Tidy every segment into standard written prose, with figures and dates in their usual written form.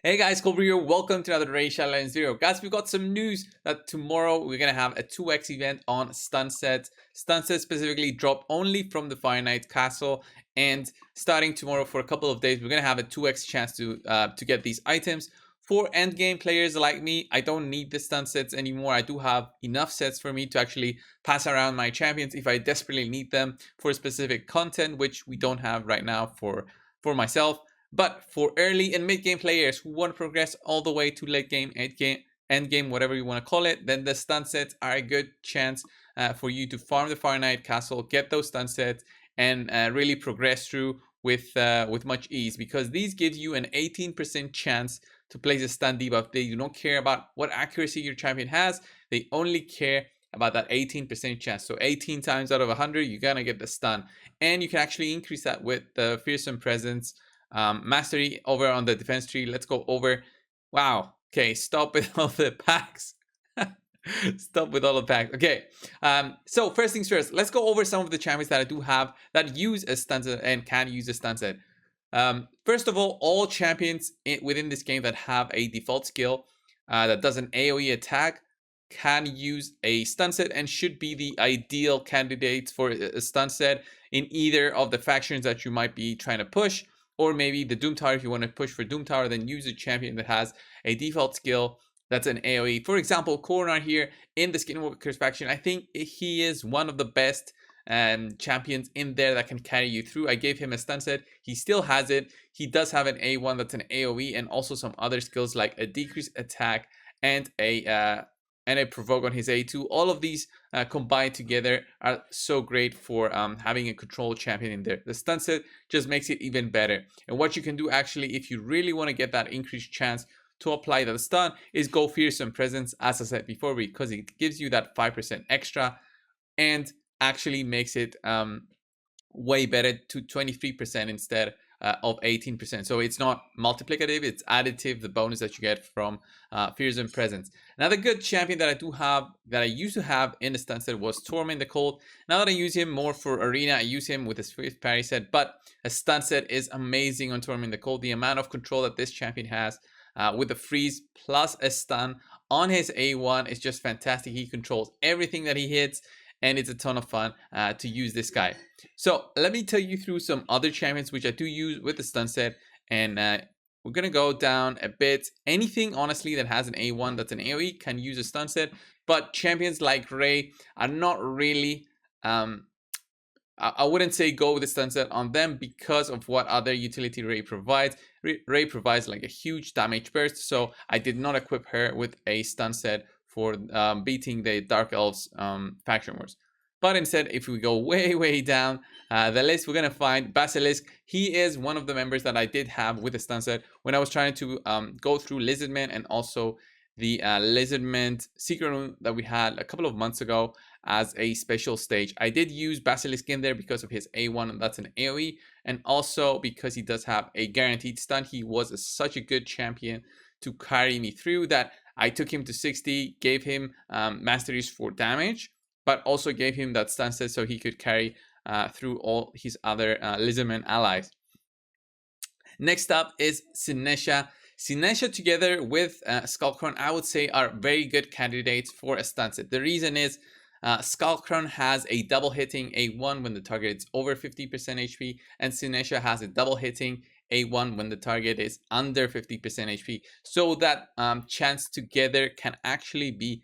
Hey guys, cold.brew here. Welcome to another Racial Alliance video. Guys, we've got some news that tomorrow we're going to have a 2x event on stun sets. Stun sets specifically drop only from the Fire Knight Castle, and starting tomorrow for a couple of days, we're going to have a 2x chance to get these items. For endgame players like me, I don't need the stun sets anymore. I do have enough sets for me to actually pass around my champions if I desperately need them for specific content, which we don't have right now for myself. But for early and mid game players who want to progress all the way to late game, end game, whatever you want to call it, then the stun sets are a good chance for you to farm the Fire Knight Castle, get those stun sets, and really progress through with much ease, because these give you an 18% chance to place a stun debuff. They do not care about what accuracy your champion has. They only care about that 18% chance. So 18 times out of 100, you're gonna get the stun, and you can actually increase that with the Fearsome Presence mastery over on the defense tree. Let's go over. Wow. Okay, stop with all the packs. Stop with all the packs. Okay. So first things first, let's go over some of the champions that I do have that use a stun set and can use a stun set. First of all champions within this game that have a default skill that does an AoE attack can use a stun set and should be the ideal candidates for a stun set in either of the factions that you might be trying to push, or maybe the Doom Tower. If you want to push for Doom Tower, then use a champion that has a default skill that's an AoE. For example, Coronar here in the Skinwalkers faction, I think he is one of the best champions in there that can carry you through. I gave him a stun set. He still has it. He does have an A1 that's an AoE, and also some other skills like a decreased attack and a provoke on his A2. All of these combined together are so great for having a control champion in there. The stun set just makes it even better. And what you can do actually, if you really want to get that increased chance to apply the stun, is go Fearsome Presence, as I said before, because it gives you that 5% extra and actually makes it way better to 23% instead of 18%. So it's not multiplicative, it's additive, the bonus that you get from Fearsome Presence. Another good champion that I do have, that I used to have in the stun set, was Torment the Cold. Now that I use him more for arena, I use him with a Swift parry set, but a stun set is amazing on Torment the Cold. The amount of control that this champion has with a freeze plus a stun on his A1 is just fantastic. He controls everything that he hits, and it's a ton of fun to use this guy. So let me tell you through some other champions which I do use with the stun set, and we're gonna go down a bit. Anything honestly that has an A1 that's an AoE can use a stun set, but champions like Ray are not really I wouldn't say go with the stun set on them because of what other utility Ray provides. Ray provides like a huge damage burst, so I did not equip her with a stun set for beating the Dark Elves faction wars. But instead, if we go way down the list, we're gonna find Basilisk. He is one of the members that I did have with the stun set when I was trying to go through Lizardman, and also the Lizardman secret room that we had a couple of months ago as a special stage. I did use Basilisk in there because of his A1, and that's an AoE, and also because he does have a guaranteed stun. He was such a good champion to carry me through that I took him to 60, gave him Masteries for damage, but also gave him that stun set so he could carry through all his other Lizardman allies. Next up is Sinesha. Sinesha together with Skullcrown, I would say, are very good candidates for a stun set. The reason is Skullcrown has a double hitting A1 when the target is over 50% HP, and Sinesha has a double hitting A1 when the target is under 50% HP. So that chance together can actually be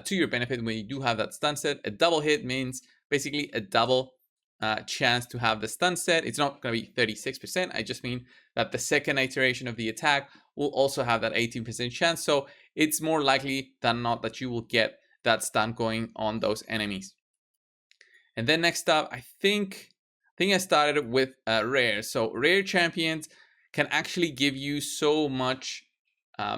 to your benefit when you do have that stun set. A double hit means basically a double chance to have the stun set. It's not going to be 36%. I just mean that the second iteration of the attack will also have that 18% chance. So it's more likely than not that you will get that stun going on those enemies. And then next up, I think I started with rare. So rare champions can actually give you so much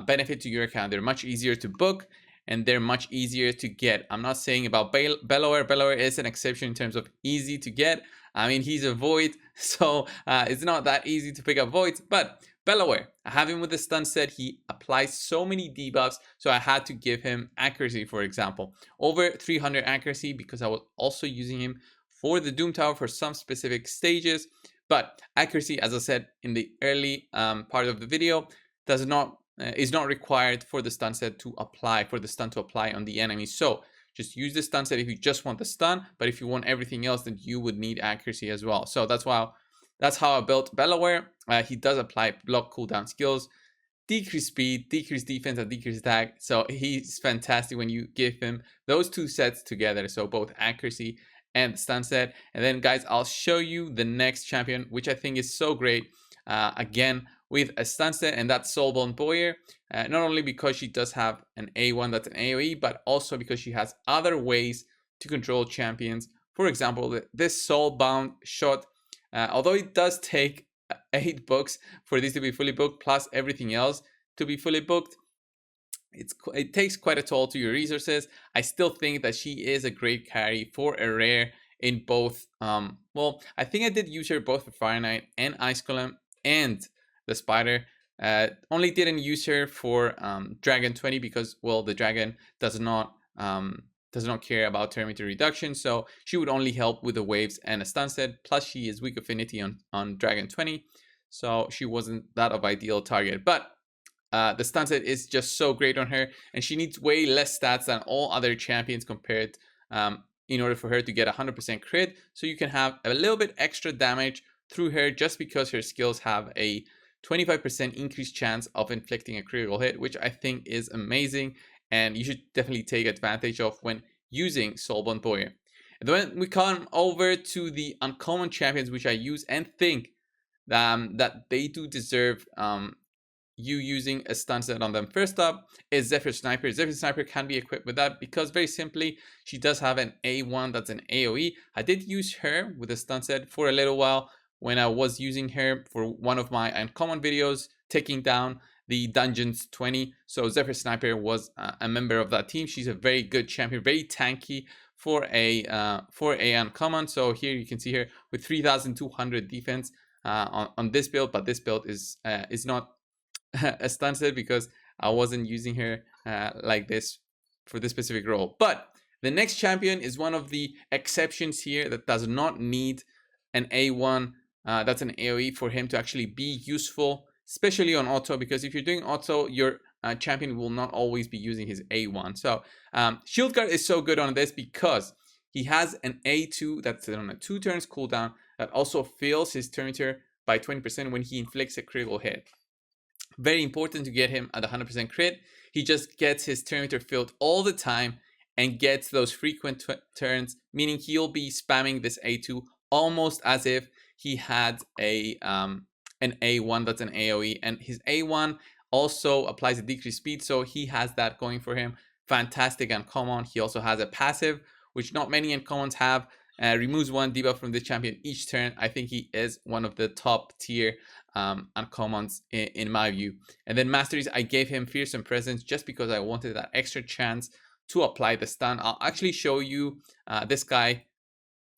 benefit to your account. They're much easier to book, and they're much easier to get. I'm not saying about Bellower. Bellower is an exception in terms of easy to get. I mean, he's a void, so it's not that easy to pick up voids, but Bellower, I have him with the stun set. He applies so many debuffs, so I had to give him accuracy, for example. Over 300 accuracy, because I was also using him for the Doom Tower for some specific stages. But accuracy, as I said in the early part of the video, does not is not required for the stun set to apply, for the stun to apply on the enemy. So just use the stun set if you just want the stun, but if you want everything else, then you would need accuracy as well. So that's how I built Belaware. He does apply block cooldown skills, decrease speed, decrease defense, and decrease attack. So he's fantastic when you give him those two sets together. So both accuracy and stun set. And then guys, I'll show you the next champion, which I think is so great. Again, with a stun set, and that's Soulbound Boyer. Not only because she does have an A1 that's an AoE, but also because she has other ways to control champions. For example, this Soulbound shot, although it does take 8 books for this to be fully booked, plus everything else to be fully booked, it takes quite a toll to your resources. I still think that she is a great carry for a rare in both. Well, I think I did use her both for Fire Knight and Ice Golem and the Spider. Only didn't use her for Dragon 20 because, well, the Dragon does not care about perimeter reduction, so she would only help with the waves and a stun set. Plus, she is weak affinity on Dragon 20, so she wasn't that of ideal target. But the stun set is just so great on her, and she needs way less stats than all other champions compared in order for her to get 100% crit. So you can have a little bit extra damage through her just because her skills have a 25% increased chance of inflicting a critical hit, which I think is amazing, and you should definitely take advantage of when using Soulbound Boyer. And then we come over to the uncommon champions, which I use and think that they do deserve you using a stun set on them. First up is Zephyr Sniper. Zephyr Sniper can be equipped with that because very simply she does have an A1 that's an AoE. I did use her with a stun set for a little while when I was using her for one of my uncommon videos, taking down the Dungeons 20. So Zephyr Sniper was a member of that team. She's a very good champion, very tanky for a uncommon. So here you can see her with 3,200 defense on this build, but this build is not a stun set because I wasn't using her like this for this specific role. But the next champion is one of the exceptions here that does not need an A1 that's an AoE for him to actually be useful, especially on auto, because if you're doing auto, your champion will not always be using his A1. So Shield Guard is so good on this because he has an A2 that's on a 2 turns cooldown that also fills his turn meter by 20% when he inflicts a critical hit. Very important to get him at 100% crit. He just gets his turn meter filled all the time and gets those frequent turns, meaning he'll be spamming this A2 almost as if he had an A1 that's an AoE, and his A1 also applies a decreased speed, so he has that going for him. Fantastic uncommon. He also has a passive, which not many uncommons have. Removes 1 debuff from the champion each turn. I think he is one of the top tier uncommons in my view. And then Masteries, I gave him Fearsome Presence just because I wanted that extra chance to apply the stun. I'll actually show you this guy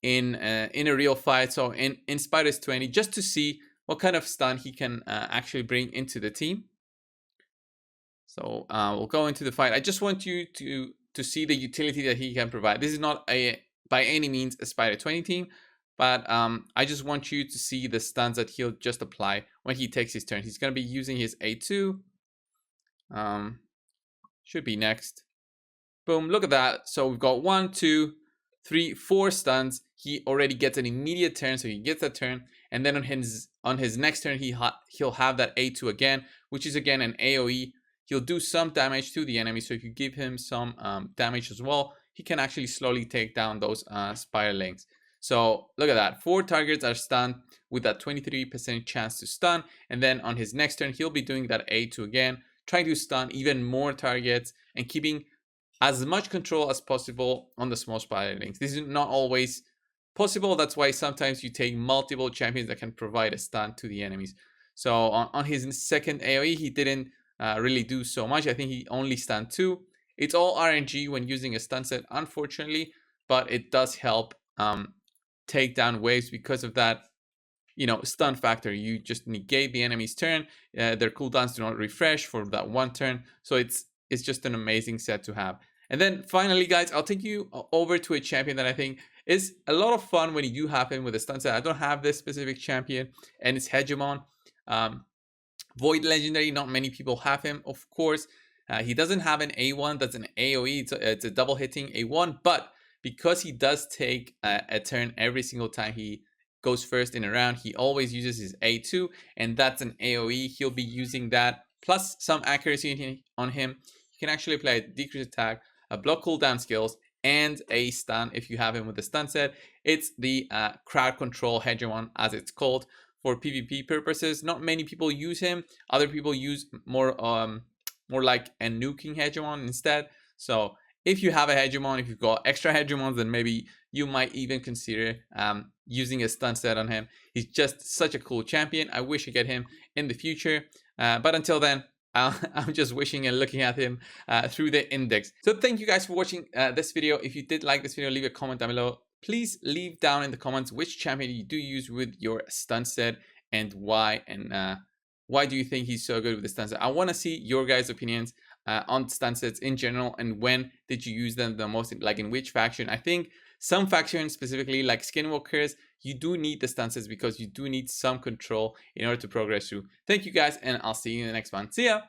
in a real fight, so in Spiders 20, just to see what kind of stun he can actually bring into the team. So we'll go into the fight. I just want you to see the utility that he can provide. This is not by any means a Spider 20 team, but I just want you to see the stuns that he'll just apply when he takes his turn. He's going to be using his A2. Should be next. Boom, look at that. So we've got 1, 2, 3, 4 stuns. He already gets an immediate turn, so he gets that turn. And then on his next turn, he'll have that A2 again, which is again an AoE. He'll do some damage to the enemy, so if you give him some damage as well, he can actually slowly take down those spiralings. So look at that. 4 targets are stunned with that 23% chance to stun. And then on his next turn, he'll be doing that A2 again, trying to stun even more targets and keeping as much control as possible on the small spiralings. This is not always possible. That's why sometimes you take multiple champions that can provide a stun to the enemies. So on his second AoE, he didn't really do so much. I think he only stunned 2. It's all RNG when using a stun set, unfortunately, but it does help take down waves because of that, stun factor. You just negate the enemy's turn. Their cooldowns do not refresh for that 1 turn. So it's just an amazing set to have. And then finally, guys, I'll take you over to a champion that I think is a lot of fun when you do have him with a stun set. I don't have this specific champion, and it's Hegemon. Void Legendary, not many people have him, of course. He doesn't have an A1, that's an AoE, it's a double hitting A1, but because he does take a turn every single time he goes first in a round, he always uses his A2, and that's an AoE. He'll be using that, plus some accuracy on him. He can actually apply a decreased attack, a block cooldown skills, and a stun if you have him with the stun set. It's the crowd control hegemon, as it's called, for PvP purposes. Not many people use him. Other people use more like a nuking hegemon instead. So if you have a hegemon, if you've got extra hegemons, then maybe you might even consider using a stun set on him. He's just such a cool champion. I wish I get him in the future. But until then, I'm just wishing and looking at him through the index. So thank you guys for watching this video. If you did like this video, leave a comment down below. Please leave down in the comments which champion you do use with your stun set and why, and why do you think he's so good with the stun set. I want to see your guys' opinions on stun sets in general, and when did you use them the most, like in which faction. I think some factions, specifically like Skinwalkers, you do need the stun sets because you do need some control in order to progress through. Thank you guys, and I'll see you in the next one. See ya!